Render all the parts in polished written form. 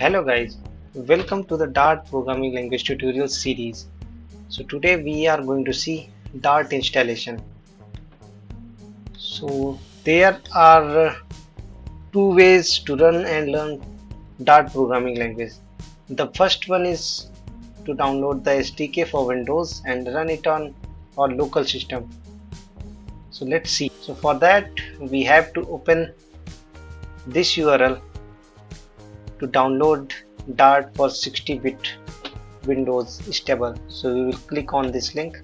Hello guys, welcome to the Dart programming language tutorial series. So today we are going to see Dart installation. So there are two ways to run and learn Dart programming language. The first one is to download the SDK for Windows and run it on our local system. So let's see. So for that we have to open this URL to download Dart for 60-bit Windows stable. So we will click on this link.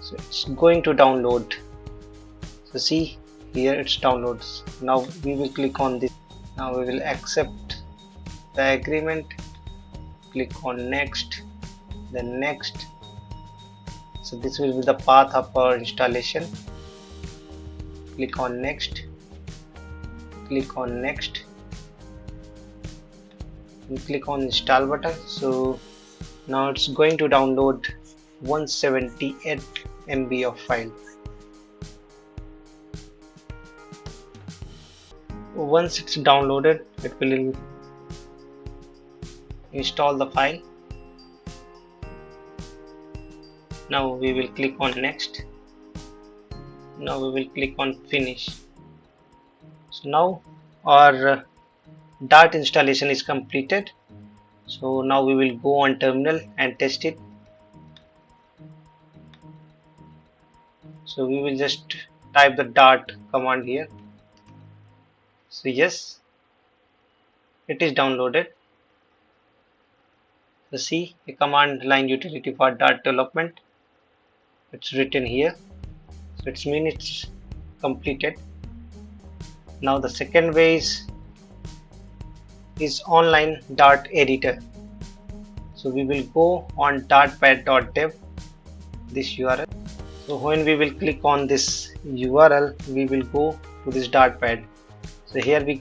So it's going to download. So see here it's downloads. Now we will click on this. Now we will accept the agreement. Click on next, then next. So this will be the path of our installation. Click on next. Click on next. And click on install button. So now it's going to download 178 MB of file. Once it's downloaded, it will install the file. Now we will click on next. Now we will click on finish. So now our Dart installation is completed. So now we will go on terminal and test it. So we will just type the Dart command here. So yes, it is downloaded. So see a command line utility for Dart development. It's written here. So it means it's completed. Now the second way is online Dart editor. So we will go on dartpad.dev, this URL. So when we will click on this URL, we will go to this Dartpad. So here we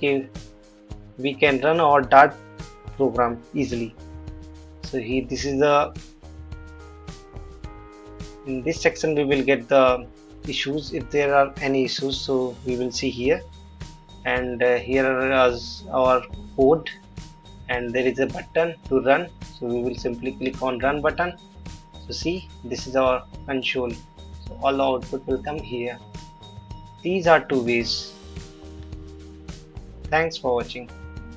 can run our Dart program easily. So here this is in this section we will get the issues if there are any issues. So we will see here, and here is our code, and there is a button to run. So we will simply click on run button. So see, this is our console. So all the output will come here. These are two ways. Thanks for watching.